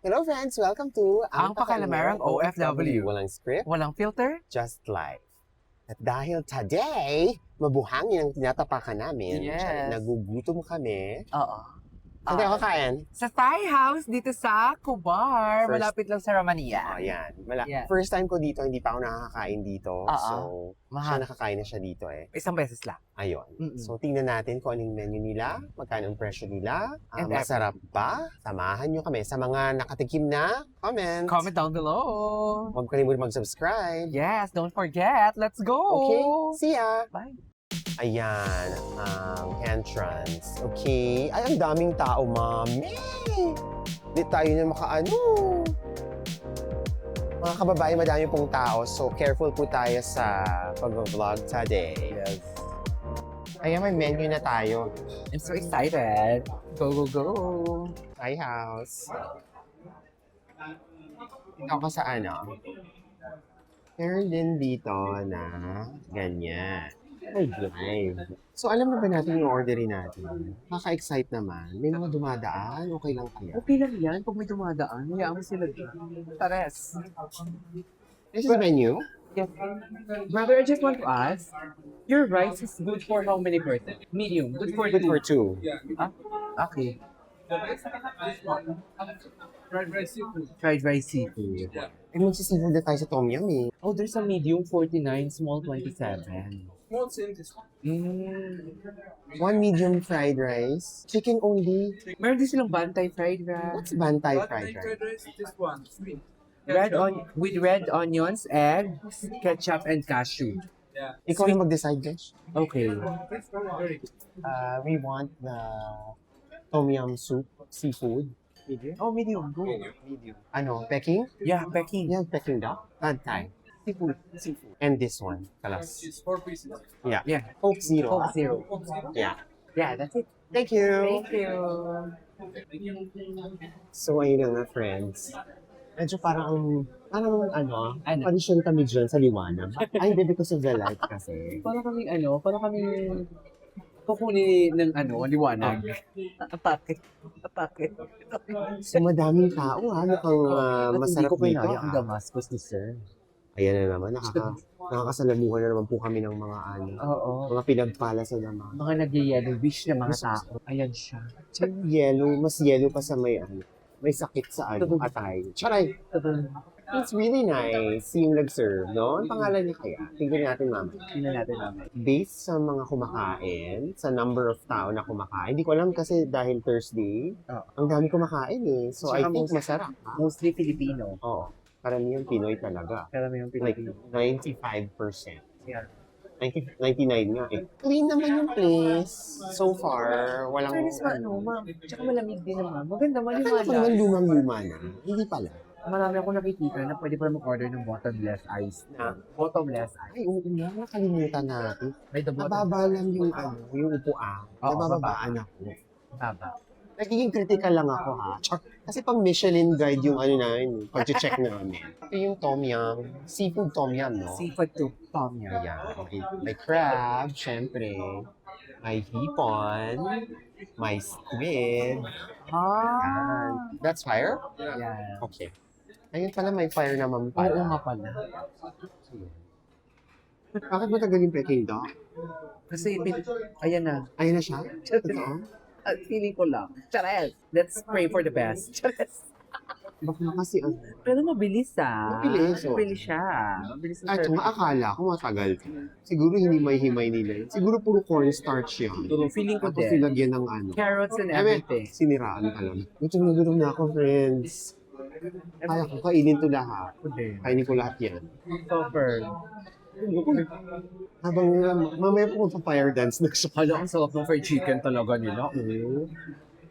Hello friends! Welcome to Ang Pakalamerang OFW. Walang script, Walang filter? just life. At dahil today, mabuhangin ang tinatapakan namin, Yes. nagugutom kami. Oo. Saan tayo kakain? Sa Thai House dito sa Kubar. First- Malapit lang sa Romania. Oh, yan. Yes. First time ko dito, hindi pa ako nakakakain dito. Oo. So, siya Mahal. nakakain na siya dito eh. Isang beses lang. Ayun. Mm-mm. So, tingnan natin kung anong menu nila, magkano ang presyo nila, And masarap ba? Samahan nyo kami sa mga nakatikim na comment. Comment down below. Huwag kalimutan mag-subscribe. Yes, don't forget. Let's go. Okay, see ya! Bye. Ayan, ang entrance. Okay. Ay, ang daming tao, mami. Di tayo na makaano. Mga kababae, madami pong tao. So, careful po tayo sa pag-vlog today. Yes. Ayan, may menu na tayo. I'm so excited. Go, go, go. Thai house. Ikaw ka sa ano? Meron din dito na ganyan. Ay, live. So, alam na ba natin yung orderin natin? Kaka-excite naman. May mga dumadaan. Okay lang kaya? Okay lang yan pag may dumadaan. Hayaan mo sila dyan. Tares. This is the menu. Yes. Brother, I just want to ask, your rice is good for how many person? Medium. Good for Good two. for two. Ah, okay. Fried rice seafood. Fried rice seafood. Eh, magsisifood na tayo sa Tom Yum eh. Oh, there's a medium 49, small 27. Small same this one. One medium fried rice. Chicken only. Meron din silang bantay fried rice. What's Bantay But fried fried rice? rice, this one, sweet. With red onions, egg, ketchup, and cashew. Yeah. Ikaw yung mag-decide, Josh. Okay. This one very good. We want the Tom Yum soup, seafood. Medium? Oh, medium. Go. Medium. Ano, Peking? Yeah, Peking. Yan, Peking duck. Bantay. Seafood. Seafood. And this one, kalas. It's 4 pieces. Yeah. Yeah. Coke Zero. Coke Zero. Yeah. Yeah, that's it. Thank you. Thank you. So, ayun na nga, friends. Medyo parang ano, Ano? audition kami dyan sa liwanag. Ay, hindi because of the light kasi. Para kaming kukunin ng liwanag. Atake. So, madaming tao ha. Mukhang masarap Hindi ko dito. pinaya ang ah. Damascus ni Sir. Ayan na naman, nakakasalamuhan na naman po kami ng mga Oo. mga pinagpala sa naman. Mga nag-yellow wish na mga tao. Ayan siya. Yellow, mas yellow pa sa may sakit sa atay. Charay! It's really nice yung nag-serve, no? Ang pangalan niya kaya? Tingnan natin mamaya. Tingnan natin namin. Based sa mga kumakain, sa number of tao na kumakain, hindi ko alam kasi dahil Thursday, Oo. ang dami kumakain eh. So I Tsaka think masarap. Ha? Mostly Filipino. Oo. Karamihan Pinoy talaga. Pero may yung Like Filipino. 95%. Yeah. 99 nga eh. Clean naman yung place. So far, walang... Chinese ma'am. Tsaka malamig din naman. Maganda Akala ko naman maliwanag. lumang-luma na. Hindi pala. Marami ako nakikita na pwede pa mag-order ng bottomless ice. Na? Bottomless ice. Ay, oo nga, nakalimutan natin. May the bottom. Nababa lang yung upuan. Oo, Nabababaan ako. Baba. Nagiging critical lang ako ha. Kasi pang Michelin guide yung namin, pag-check namin. Ito yung Tom Yum, seafood Tom Yum, no? Seafood to tom yum. Ayan. May crab, syempre. May hipon. May squid. Yan. That's fire? Yeah. Okay. Ayun pala, may fire naman pala. Oo nga pala. Bakit matagal yung Peking duck? Kasi, ayan na. Ayun na siya? Totoo? Feeling ko lang. Chares. Let's pray for the best. Chares. Baka kasi, Pero mabilis Mabilis, oh. Mabilis siya. Mabilis na ito nga akala ko matagal. Siguro hindi may himay nila yun. Siguro puro cornstarch yan. Siguro, feeling ko Tapos din. nilagyan ng Carrots and Eme, everything. siniraan ka lang. Gutom na ako, friends. Kaya ko kainin to lahat. Kainin ko lahat yan. Super. Habang mamaya po kung fire dance na siya. Hala, ang sarap ng fried chicken talaga nila.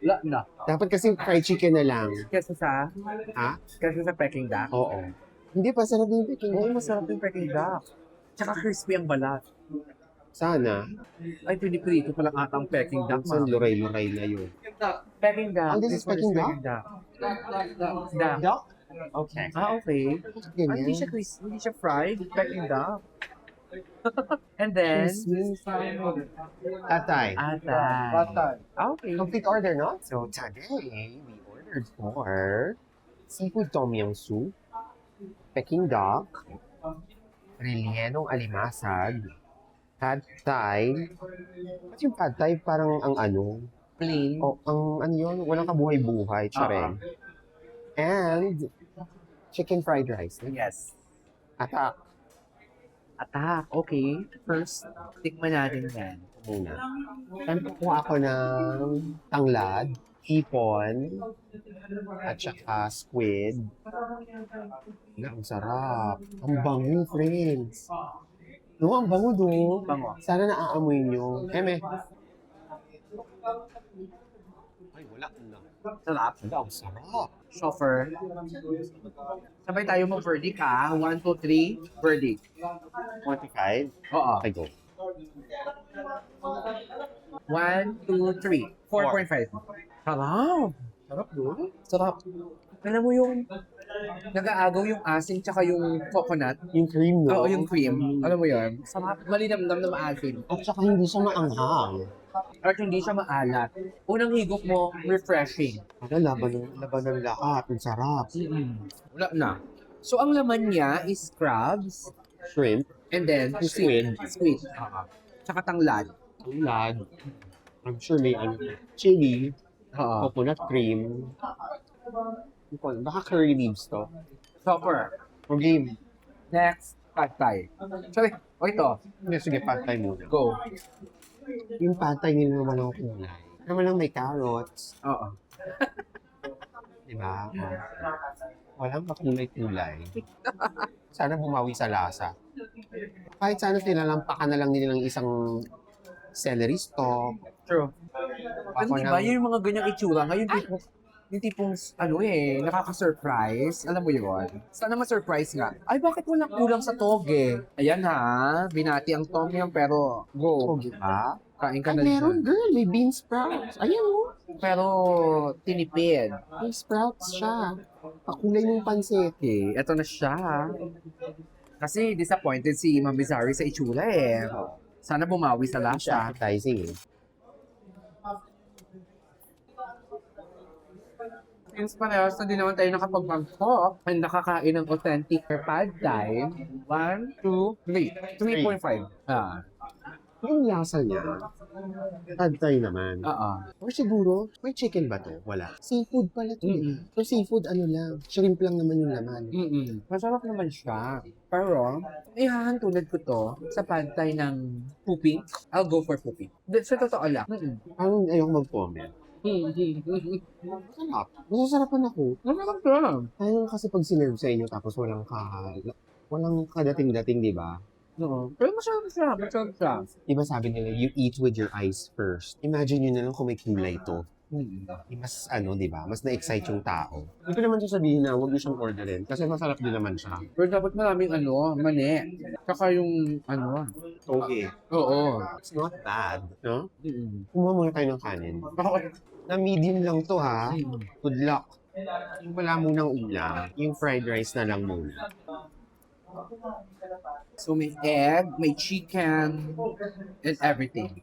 Wala na. Dapat kasi fried chicken na lang. Kesa sa Peking duck. Oo. Hindi pa, sarap yung Peking. Oo, masarap yung Peking duck. Tsaka crispy ang balat. Sana. Ay, piniprito pa lang ata ang Peking duck. Saan luray-luray na yun. Peking duck. Oh, this is Peking duck? Duck. Duck? Okay. Ah, okay. Ah, hindi siya Ganyan. crispy, hindi siya fried. Peking duck. And then, Tatay. atay. Ah, okay. Complete order, no? So today, we ordered for seafood tom yum soup, Peking duck, rellenong alimasag, pad thai. At yung pad thai parang ang ano, Plain. o ang ano yun, walang kabuhay-buhay, tsareng. And chicken fried rice. Yes. Atak Attack. Okay. First, tikman natin yan. muna. Then kukuha ako ng tanglad, hipon, at saka squid. Ang sarap. Ang bango, friends. No, ang bango do. Bango. Sana naaamoy nyo. Eme. Ay, wala na. Sarap. Ang sarap. Chauffeur. Sabay tayo mag-verdict ha. 1, 2, 3. Verdict. 25? Oo. Okay, go. 1, 2, 3. 4.5. Sarap. Sarap do. Sarap. Alam mo yung nag-aagaw yung asin tsaka yung coconut. Yung cream, no? Oo, yung cream. Alam mo yun? Sarap. Malinamnam na maasin. At saka hindi siya maanghang. At hindi siya maalat. Unang higop mo, refreshing. Ano, laban ng lahat. Ang sarap. Wala na. So, ang laman niya is crabs Shrimp, and then Squid. Squid. Tsaka tanglad. tanglad. I'm sure may ano, chili, Oo. coconut cream. Baka curry leaves to. Chopper. O game. Next, pad thai. Sorry, o ito. Hindi, sige, pad thai muna. Go. Yung pad thai nila naman ang kulay. Naman lang may carrots. Oo. Diba? Walang kakulay-kulay. Sana bumawi sa lasa. Kahit sana tinalampakan na lang nila ng isang celery stalk. True. Ano Ako diba, ng- yung mga ganyang itsura ngayon, yung tipong, ano nakaka-surprise. Alam mo yun? Sana ma-surprise nga. Ay, bakit walang kulang sa toge? Ayan ha, binati ang tom yum, pero go. Diba? Kain ka Ay, na meron, dyan. girl. May bean sprouts. Ayan, oh. Pero tinipid. May sprouts siya. Pakulay ng pansit. Okay, eto na siya. Kasi disappointed si Ma'am Bizarre sa itsura eh. Sana bumawi sa Siya lasa. appetizing eh. Since parehas na din naman tayo nakapag-bangkok and nakakain ng authentic pad thai, 1, 2, 3. 3.5. Yung lasa niya, pad thai naman. Oo. Or siguro, may chicken ba to? Wala. Seafood pala to. Mm-mm. So seafood ano lang, shrimp lang naman yung laman. Masarap naman siya. Pero, ihahantulad ko to sa pad thai ng pooping. I'll go for pooping. Sa totoo lang. Parang ayoko mag-comment. Masarap. Masasarapan ako. Masarap siya. Ayun kasi pag sinerve sa inyo tapos walang kadating-dating, di ba? Oo. Pero masarap siya. Masarap siya. Di ba sabi nila, you eat with your eyes first. Imagine nyo na lang kung may kulay to. Mas di ba? Mas na-excite yung tao. Hindi ko naman sasabihin na huwag nyo siyang orderin kasi masarap din naman siya. Pero dapat maraming mani. Tsaka yung Okay. Oo. It's not bad, no? Mm-mm. Kumuha muna tayo ng kanin. Na medium lang to ha. Good luck. Yung wala munang ulam, yung fried rice na lang muna. So may egg, may chicken, and everything.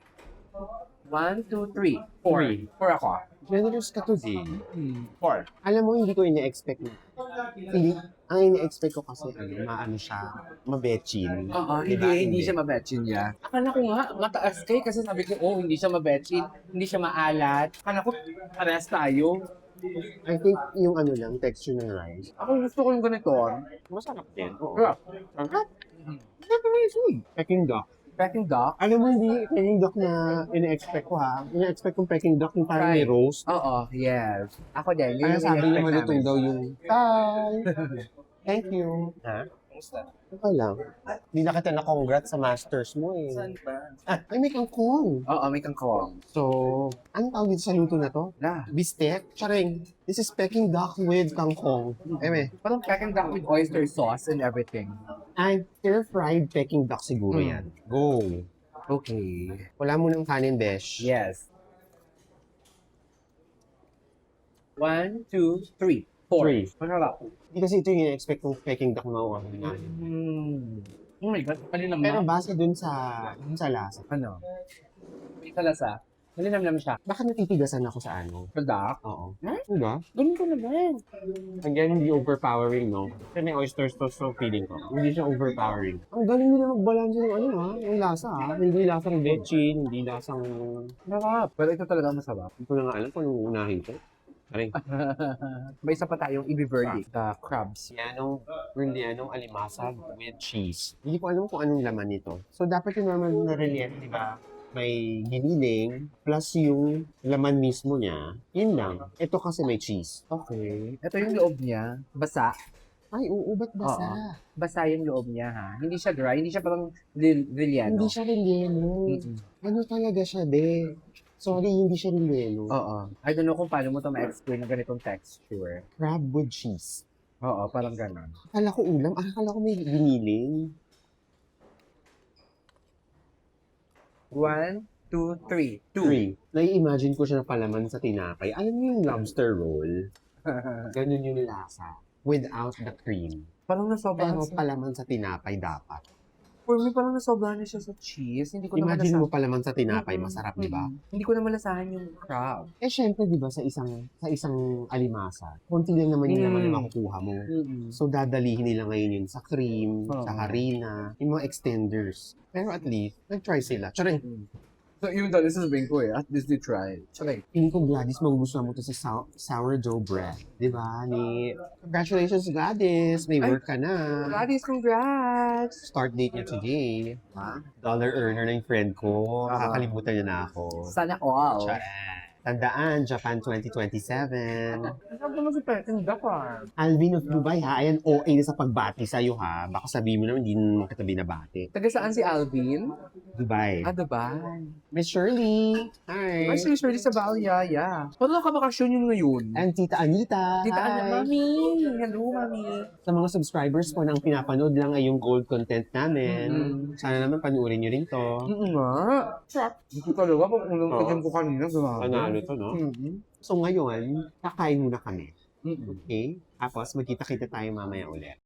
1, 2, 3, 4. 4 ako. Generous ka to, Zig. 4. Alam mo, hindi ko ina-expect na. Ang ina-expect ko kasi, maano siya, mabetchin. Oo, Diba? hindi siya mabetchin niya. Akala ko nga, mataas kay kasi sabi ko, hindi siya mabetchin, hindi siya maalat. Akala ko, parehas tayo. I think yung lang, texture ng rice. Ako gusto ko yung ganito. Masarap din. Oo. Sarap. Sarap. Sarap na yung food. Peking duck. Peking duck? Alam mo, hindi Peking duck na ina-expect ko ha. Ina-expect kong Peking duck yung parang may Right. roast. Oo, yes. Ako din. Kaya yung sabi niya in-expect malutong namin. daw yung Bye! Thank you. Ha? Okay lang. Hindi na kita na-congrats sa masters mo eh. Ay, may kangkong. Oo, may kangkong. So, anong tawag dito sa luto na to? Na. Bistek? Charing. This is Peking duck with kangkong. Eme. Parang Peking duck with oyster sauce and everything. And stir-fried Peking duck siguro yan. Go. Okay. Wala mo ng kanin, besh. Yes. 1, 2, 3, 4. Masarap. Hindi kasi ito yung in-expect kong Peking duck na order na. Oh my God, kanina Pero ma. base dun sa lasa. Ano? May kalasa. Nalinamnam siya. Baka natitigasan ako sa ano. Product. Oo. Huh? Diba? Ganun ko naman. Again, hindi overpowering, no? Kasi may oyster sauce so feeling ko. Hindi siya overpowering. Ang galing nila magbalanse ng ano, ha? Yung lasa, ha? Hindi lasang bechin, hindi lasang... Sarap. Pero ito talaga masarap. Hindi ko na nga alam kung anong unahin ko. Aray. May isa pa tayong i-verdict. The crabs. Brillianong alimasag with cheese. Hindi ko alam kung anong laman nito. So, dapat yung naman na relief, di ba? May giniling plus yung laman mismo niya. Yun lang. Ito kasi may cheese. Okay. Ito yung loob niya. Basa. Ay, oo, ba't basa? Oo. Basa yung loob niya, ha? Hindi siya dry. Hindi siya parang Villano. Hindi siya relleno. Ano talaga siya, be? Sorry, hindi siya relleno. Oo. I don't know kung paano mo ito ma-explain ng ganitong texture. Crab with cheese. Oo, parang gano'n. Akala ko ulam. Akala ko may giniling. 1, 2, 3. 3. Nai-imagine ko siya na palaman sa tinapay. Alam niyo yung lobster roll? Ganun yung lasa. Without the cream. Parang nasobrahan Pero sa... palaman sa tinapay dapat. For me, parang nasobrahan niya siya sa cheese. Hindi ko na Imagine mo malasahan. palaman sa tinapay, Mm-mm. masarap, di ba? Hindi ko na malasahan yung crab. Eh, syempre, di ba, sa isang alimasa, konti lang naman yung naman na makukuha mo. So, dadalihin nila ngayon yun sa cream, Oo. sa harina, yung mga extenders. Pero at least, nag-try sila. Tsaka, So, yung dali sa sabihin ko at least they try. Tsaka, feeling ko, Gladys, magugustuhan mo to sa sourdough bread. Di ba? Congratulations, Gladys! May work ka na. Gladys, congrats! Start date niya today. Ha? Dollar earner na yung friend ko. Ah. Nakakalimutan niya na ako. Sana all. Charan! Tandaan, Japan 2027. Sabi mo si Peking Dakar. Alvin of Dubai, ha? Ayan, OA na sa pagbati sa'yo, ha? Baka sabihin mo naman, hindi mo kita binabati. Taga saan si Alvin? Dubai. Dubai. Miss Shirley! Hi! Ay, si Shirley sa Balya, yeah. Paano ka bakasyon yun ngayon? And Tita Anita! Tita Hi! Ana, Mami! Hello, Mami! Sa mga subscribers po nang pinapanood lang ay yung gold content namin. Sana naman panuorin nyo rin to. Nga. Hindi ko talaga kung unang Oo. kajam ko kanina. Panalo to, no? So ngayon, kakain muna kami. Mm-mm. Okay? Tapos magkita-kita tayo mamaya ulit.